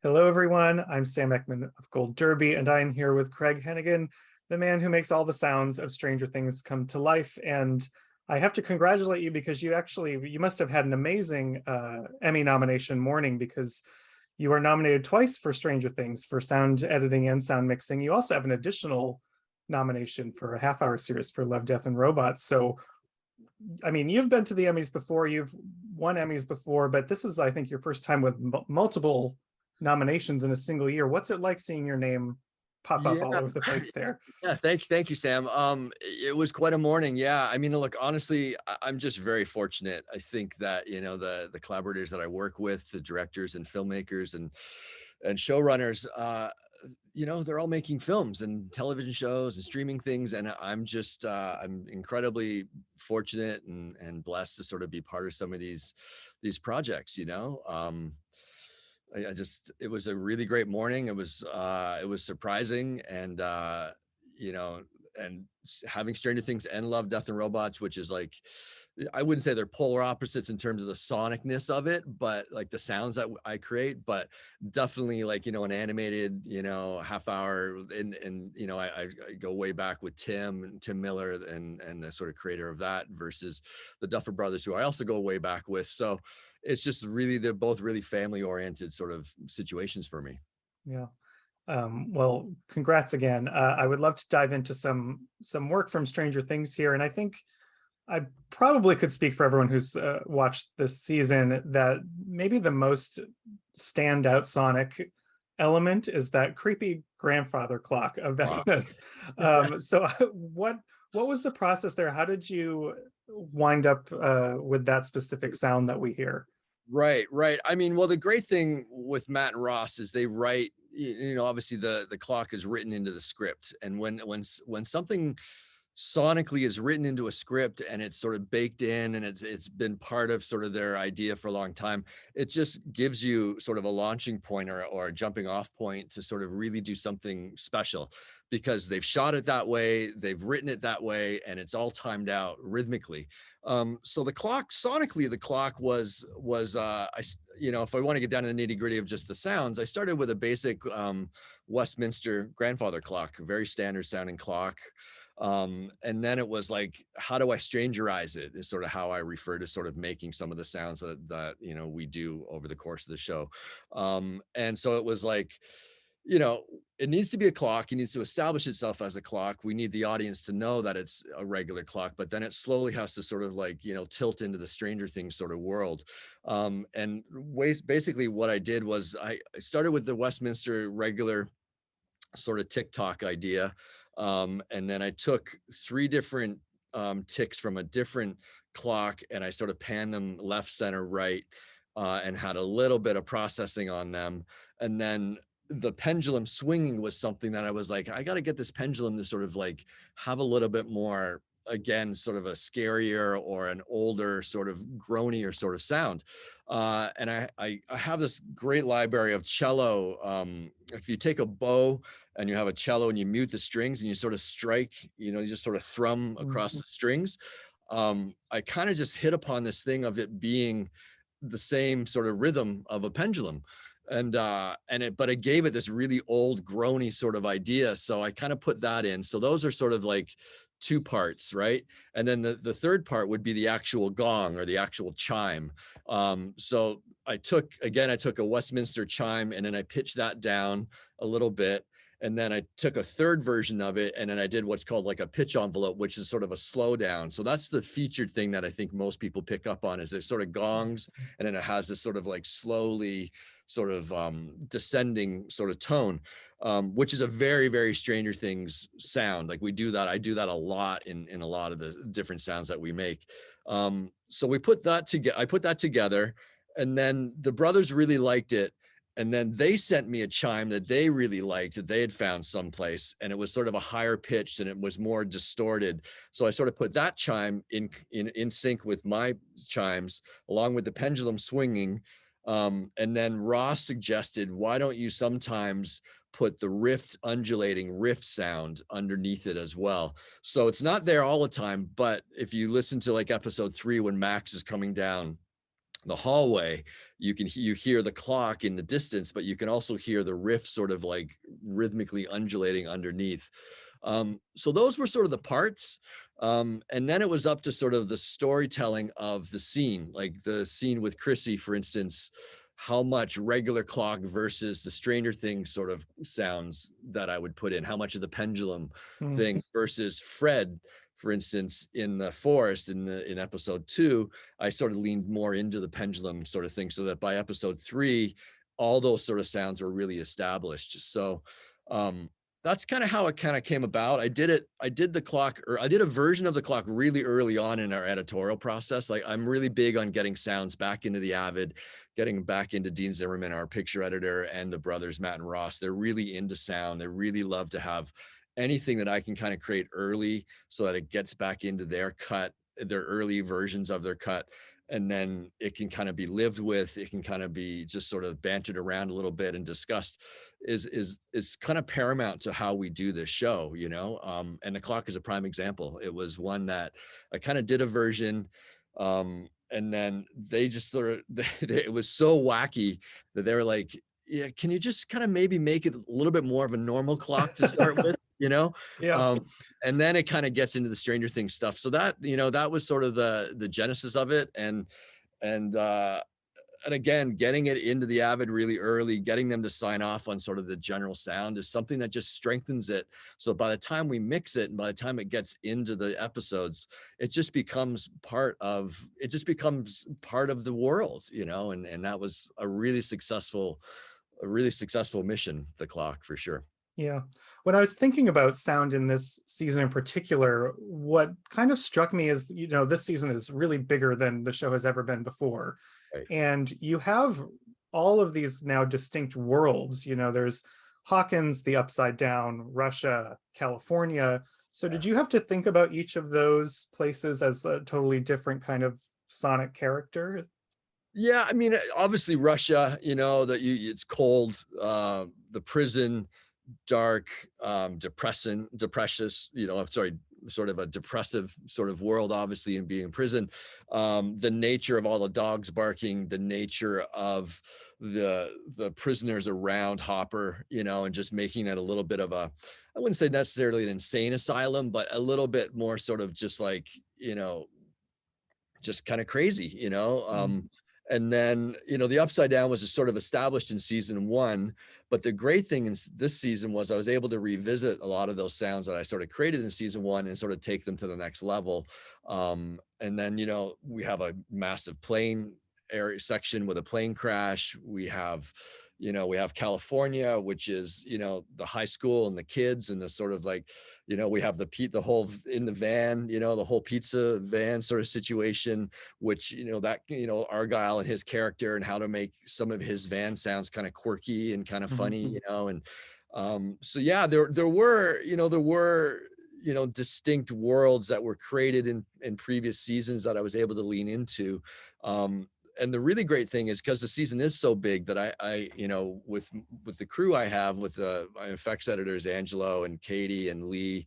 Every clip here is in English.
Hello, everyone. I'm Sam Eckmann of Gold Derby, and I am here with Craig Henighan, the man who makes all the sounds of Stranger Things come to life. And I have to congratulate you because you must have had an amazing Emmy nomination morning, because you are nominated twice for Stranger Things for sound editing and sound mixing. You also have an additional nomination for a half-hour series for Love, Death, and Robots. So, I mean, you've been to the Emmys before, you've won Emmys before, but this is, I think, your first time with multiple nominations in a single year. What's it like seeing your name pop up Yeah, all over the place there? yeah. Thank you, Sam. It was quite a morning. Yeah, I mean, look, honestly, I'm just very fortunate. I think that the collaborators that I work with, the directors and filmmakers and showrunners, they're all making films and television shows and streaming things, and I'm incredibly fortunate and blessed to sort of be part of some of these projects. It was a really great morning. It was surprising, and you know having Stranger Things and Love, Death, and Robots, which is like, I wouldn't say they're polar opposites in terms of the sonicness of it, but like the sounds that I create, but definitely like, an animated, half hour. And I go way back with Tim Miller and the sort of creator of that, versus the Duffer Brothers, who I also go way back with. So it's just really, they're both really family oriented sort of situations for me. Yeah. Well, congrats again. I would love to dive into some work from Stranger Things here, and I think I probably could speak for everyone who's watched this season that maybe the most standout sonic element is that creepy grandfather clock of Wow. Venice. So what was the process there? How did you wind up with that specific sound that we hear? Right, right. I mean, well, the great thing with Matt and Ross is they write, obviously the clock is written into the script. And when something sonically is written into a script and it's sort of baked in and it's been part of sort of their idea for a long time, it just gives you sort of a launching point or a jumping off point to sort of really do something special, because they've shot it that way, they've written it that way, and it's all timed out rhythmically. So the clock, sonically, the clock if I want to get down to the nitty gritty of just the sounds, I started with a basic Westminster grandfather clock, a very standard sounding clock. And then it was like, how do I strangerize it, is sort of how I refer to sort of making some of the sounds that we do over the course of the show. And so it was like, it needs to be a clock. It needs to establish itself as a clock. We need the audience to know that it's a regular clock, but then it slowly has to sort of like, tilt into the Stranger Things sort of world. Basically what I did was I started with the Westminster regular sort of TikTok idea. And then I took three different ticks from a different clock, and I sort of panned them left, center, right, and had a little bit of processing on them. And then the pendulum swinging was something that I was like, I got to get this pendulum to sort of like have a little bit more, again, sort of a scarier or an older sort of groanier sort of sound. And I have this great library of cello. If you take a bow and you have a cello and you mute the strings and you sort of strike, you just sort of thrum across Mhm. the strings. I kind of just hit upon this thing of it being the same sort of rhythm of a pendulum. But it gave it this really old groany sort of idea. So I kind of put that in. So those are sort of like two parts, right? And then the third part would be the actual gong or the actual chime. So I took a Westminster chime and then I pitched that down a little bit. And then I took a third version of it, and then I did what's called like a pitch envelope, which is sort of a slowdown. So that's the featured thing that I think most people pick up on, is there's sort of gongs, and then it has this sort of like slowly sort of descending sort of tone, which is a very, very Stranger Things sound. Like I do that a lot in a lot of the different sounds that we make. So we put that together. I put that together, and then the brothers really liked it. And then they sent me a chime that they really liked, that they had found someplace, and it was sort of a higher pitched and it was more distorted. So I sort of put that chime in sync with my chimes, along with the pendulum swinging. And then Ross suggested, why don't you sometimes put the undulating riff sound underneath it as well? So it's not there all the time, but if you listen to like episode 3, when Max is coming down the hallway, you hear the clock in the distance, but you can also hear the riff sort of like rhythmically undulating underneath. So those were sort of the parts. And then it was up to sort of the storytelling of the scene, like the scene with Chrissy, for instance, how much regular clock versus the Stranger Things sort of sounds that I would put in, how much of the pendulum Mm. thing versus Fred, for instance, in the forest in episode 2, I sort of leaned more into the pendulum sort of thing, so that by episode 3, all those sort of sounds were really established. So that's kind of how it kind of came about. I did the clock, or I did a version of the clock really early on in our editorial process. Like, I'm really big on getting sounds back into the Avid, getting back into Dean Zimmerman, our picture editor, and the brothers Matt and Ross. They're really into sound. They really love to have anything that I can kind of create early so that it gets back into their cut, their early versions of their cut. And then it can kind of be lived with, it can kind of be just sort of bantered around a little bit and discussed, is kind of paramount to how we do this show, you know? And the clock is a prime example. It was one that I kind of did a version, and then they just sort of, it was so wacky that they were like, yeah, can you just kind of maybe make it a little bit more of a normal clock to start with, you know? Yeah. And then it kind of gets into the Stranger Things stuff. So that, you know, that was sort of the genesis of it. And and again, getting it into the Avid really early, getting them to sign off on sort of the general sound is something that just strengthens it. So by the time we mix it and by the time it gets into the episodes, it just becomes part of the world, you know, and that was a really successful mission, the clock, for sure. Yeah. When I was thinking about sound in this season in particular, what kind of struck me is, you know, this season is really bigger than the show has ever been before. Right. And you have all of these now distinct worlds. You know, there's Hawkins, the Upside Down, Russia, California. So did you have to think about each of those places as a totally different kind of sonic character? Yeah, I mean, obviously Russia, you know, that it's cold, the prison, dark, depressive, you know, I'm sorry, sort of a depressive sort of world, obviously, in being in prison. The nature of all the dogs barking, the nature of the prisoners around Hopper, you know, and just making it a little bit of a, I wouldn't say necessarily an insane asylum, but a little bit more sort of just like, you know, just kind of crazy, you know. And then, you know, the Upside Down was just sort of established in season 1, but the great thing in this season was I was able to revisit a lot of those sounds that I sort of created in season 1 and sort of take them to the next level. And then, you know, we have a massive plane area section with a plane crash. We have, you know, we have California, which is, you know, the high school and the kids and the sort of like, you know, we have the whole in the van, you know, the whole pizza van sort of situation, which, you know, that, you know, Argyle and his character and how to make some of his van sounds kind of quirky and kind of funny, you know. And so yeah, there were, you know, distinct worlds that were created in previous seasons that I was able to lean into. And the really great thing is because the season is so big that I, you know, with the crew I have, with my effects editors, Angelo and Katie and Lee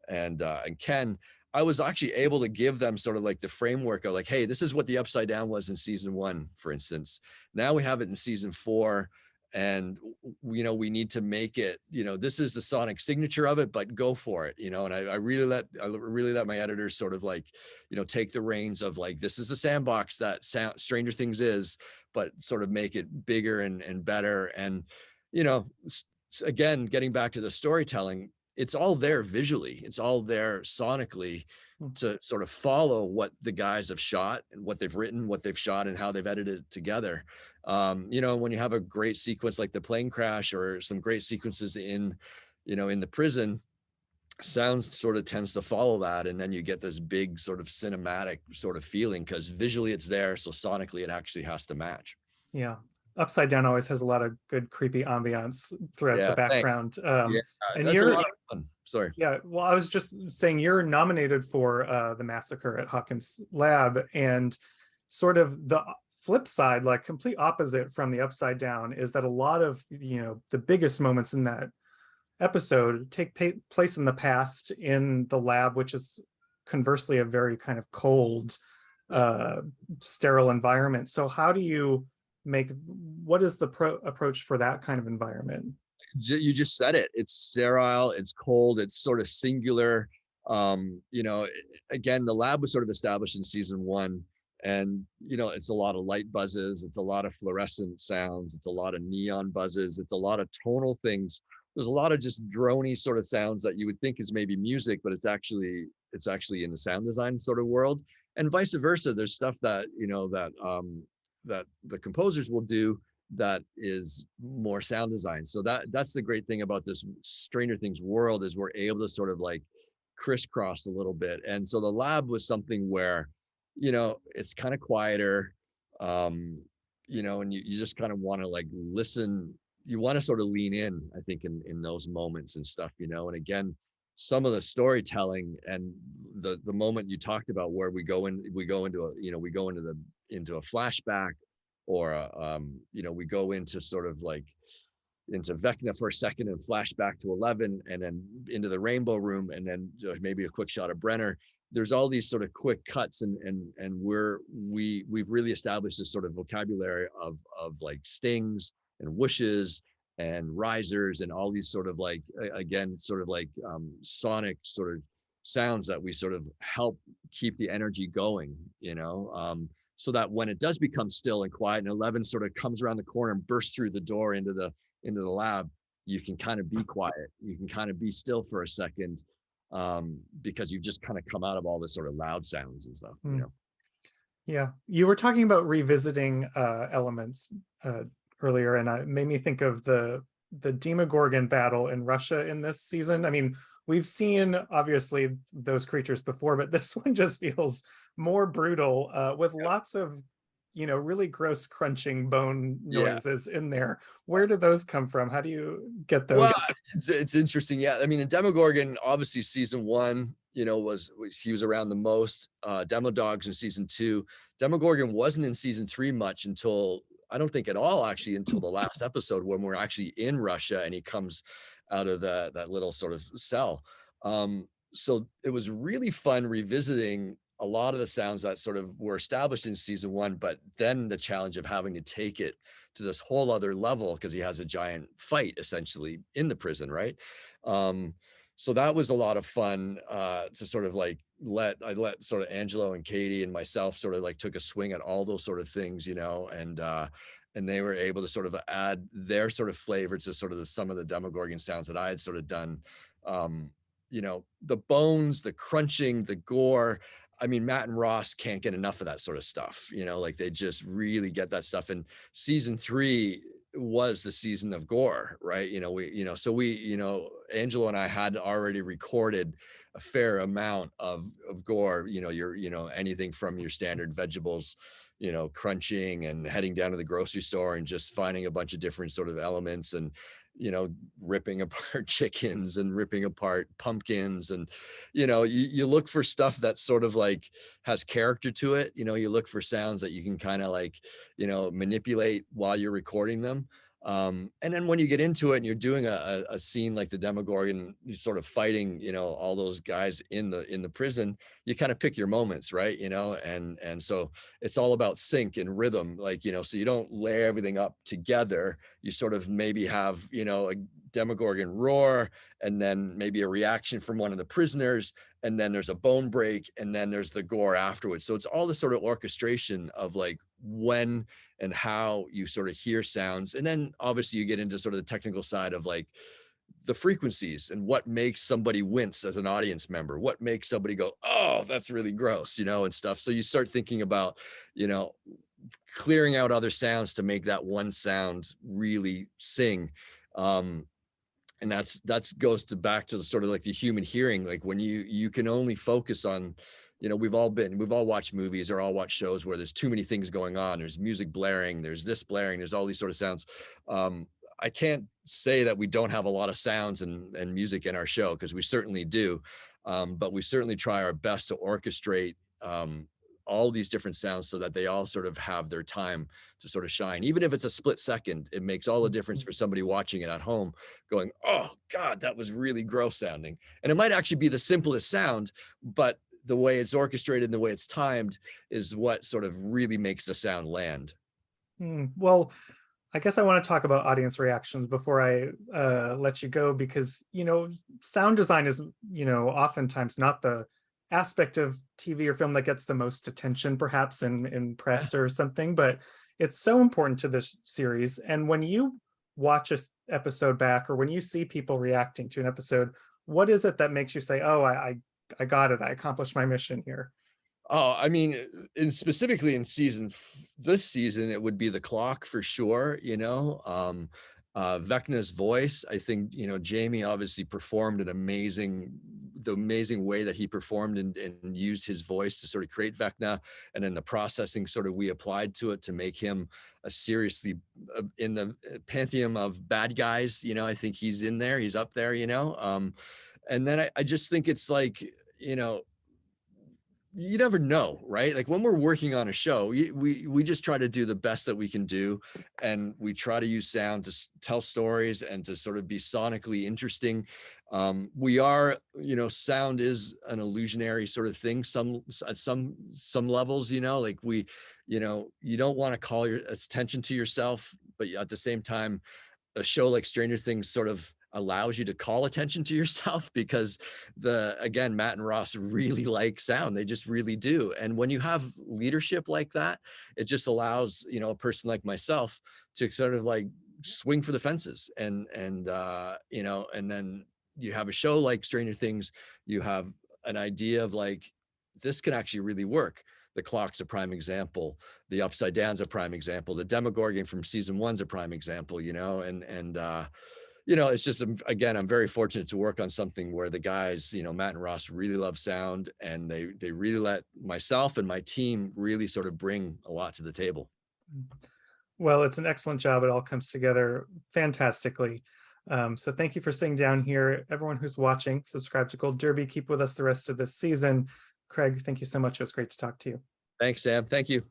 and Ken, I was actually able to give them sort of like the framework of like, hey, this is what the Upside Down was in season 1, for instance. Now we have it in season 4. And, you know, we need to make it, you know, this is the sonic signature of it, but go for it, you know. And I really let my editors sort of like, you know, take the reins of like, this is the sandbox that Stranger Things is, but sort of make it bigger and better. And, you know, again, getting back to the storytelling, it's all there visually, it's all there sonically to sort of follow what the guys have shot and what they've written, what they've shot, and how they've edited it together. You know, when you have a great sequence like the plane crash or some great sequences in, you know, in the prison, sound sort of tends to follow that. And then you get this big sort of cinematic sort of feeling because visually it's there. So sonically it actually has to match. Yeah. Upside Down always has a lot of good creepy ambiance throughout the Yeah, thanks. background. Yeah, And that's a you're, lot of fun. Sorry. yeah, well, I was just saying you're nominated for the Massacre at Hawkins Lab, and sort of the flip side, like complete opposite from the Upside Down, is that a lot of, you know, the biggest moments in that episode take place in the past in the lab, which is conversely a very kind of cold uh, sterile environment. So how do you make, what is the approach for that kind of environment? You just said it. It's sterile, it's cold, it's sort of singular. You know, again, the lab was sort of established in season one, and you know, it's a lot of light buzzes, it's a lot of fluorescent sounds, it's a lot of neon buzzes, it's a lot of tonal things. There's a lot of just drony sort of sounds that you would think is maybe music, but it's actually in the sound design sort of world, and vice versa. There's stuff that you know that the composers will do that is more sound design. So that's the great thing about this Stranger Things world, is we're able to sort of like crisscross a little bit. And so the lab was something where, you know, it's kind of quieter, um, you know, and you just kind of want to like listen. You want to sort of lean in, I think, in those moments and stuff, you know. And again, some of the storytelling and the moment you talked about where we go into a, you know, we go into a flashback, or you know, we go into sort of like into Vecna for a second and flashback to 11, and then into the Rainbow Room, and then maybe a quick shot of Brenner. There's all these sort of quick cuts, and we've really established this sort of vocabulary of like stings and whooshes and risers and all these sort of like, again, sort of like sonic sort of sounds that we sort of help keep the energy going, you know. So that when it does become still and quiet, and 11 sort of comes around the corner and bursts through the door into the lab, you can kind of be quiet. You can kind of be still for a second, because you've just kind of come out of all this sort of loud sounds and stuff, you know. Yeah, you were talking about revisiting elements earlier, and it made me think of the Demogorgon battle in Russia in this season. I mean, we've seen obviously those creatures before, but this one just feels more brutal, with lots of, you know, really gross crunching bone Yeah. noises in there. Where do those come from? How do you get those? Well, it's interesting. Yeah. I mean, the Demogorgon, obviously season one, you know, was he was around the most. Demo Dogs in season two. Demogorgon wasn't in season three much until, I don't think at all, actually, until the last episode when we're actually in Russia and he comes out of that little sort of cell. So it was really fun revisiting a lot of the sounds that sort of were established in season one, but then the challenge of having to take it to this whole other level because he has a giant fight essentially in the prison, right? So that was a lot of fun, to sort of like I let sort of Angelo and Katie and myself sort of like took a swing at all those sort of things, you know, and they were able to sort of add their sort of flavor to sort of some of the Demogorgon sounds that I had sort of done. You know, the bones, the crunching, the gore. I mean, Matt and Ross can't get enough of that sort of stuff, you know, like they just really get that stuff. And season three was the season of gore, right? You know, Angelo and I had already recorded a fair amount of gore, you know, anything from your standard vegetables, you know, crunching and heading down to the grocery store and just finding a bunch of different sort of elements, and you know, ripping apart chickens and ripping apart pumpkins. And you know, you look for stuff that sort of like has character to it. You know, you look for sounds that you can kind of like, you know, manipulate while you're recording them. And then when you get into it and you're doing a scene like the Demogorgon sort of fighting, you know, all those guys in the prison, you kind of pick your moments, right? You know, and so it's all about sync and rhythm, like, you know, so you don't layer everything up together. You sort of maybe have, you know, a Demogorgon roar, and then maybe a reaction from one of the prisoners, and then there's a bone break, and then there's the gore afterwards. So it's all the sort of orchestration of like when and how you sort of hear sounds. And then obviously you get into sort of the technical side of like the frequencies and what makes somebody wince as an audience member, what makes somebody go, oh, that's really gross, you know, and stuff. So you start thinking about, you know, clearing out other sounds to make that one sound really sing. And that's goes to back to the sort of like the human hearing, like when you can only focus on, you know, we've all watched movies or all watched shows where there's too many things going on. There's music blaring, there's this blaring, there's all these sort of sounds. I can't say that we don't have a lot of sounds and music in our show, because we certainly do. But we certainly try our best to orchestrate all these different sounds so that they all sort of have their time to sort of shine. Even if it's a split second, it makes all the difference for somebody watching it at home going, oh God, that was really gross sounding. And it might actually be the simplest sound, but the way it's orchestrated and the way it's timed is what sort of really makes the sound land. Well, I guess I want to talk about audience reactions before I let you go, because, sound design is, oftentimes not the aspect of TV or film that gets the most attention, perhaps in press or something, but it's so important to this series. And when you watch a episode back, or when you see people reacting to an episode, what is it that makes you say, oh, I got it, I accomplished my mission here? Oh, I mean, specifically in this season, it would be the clock for sure, Vecna's voice. I think, Jamie obviously performed the amazing way that he performed and used his voice to sort of create Vecna. And then the processing sort of we applied to it to make him a seriously in the pantheon of bad guys. I think he's in there, he's up there, and then I just think it's like, you never know, right? Like when we're working on a show, we just try to do the best that we can do, and we try to use sound to tell stories and to sort of be sonically interesting. We are, sound is an illusionary sort of thing. At some levels, like you don't want to call your attention to yourself, but at the same time, a show like Stranger Things sort of allows you to call attention to yourself, because again, Matt and Ross really like sound. They just really do. And when you have leadership like that, it just allows, a person like myself to sort of like swing for the fences. And then you have a show like Stranger Things, you have an idea of like, this can actually really work. The clock's a prime example. The upside down's a prime example. The Demogorgon from season 1's a prime example, it's just, again, I'm very fortunate to work on something where the guys, Matt and Ross really love sound, and they really let myself and my team really sort of bring a lot to the table. Well, it's an excellent job. It all comes together fantastically. So thank you for sitting down here. Everyone who's watching, subscribe to Gold Derby. Keep with us the rest of this season. Craig, thank you so much. It was great to talk to you. Thanks, Sam. Thank you.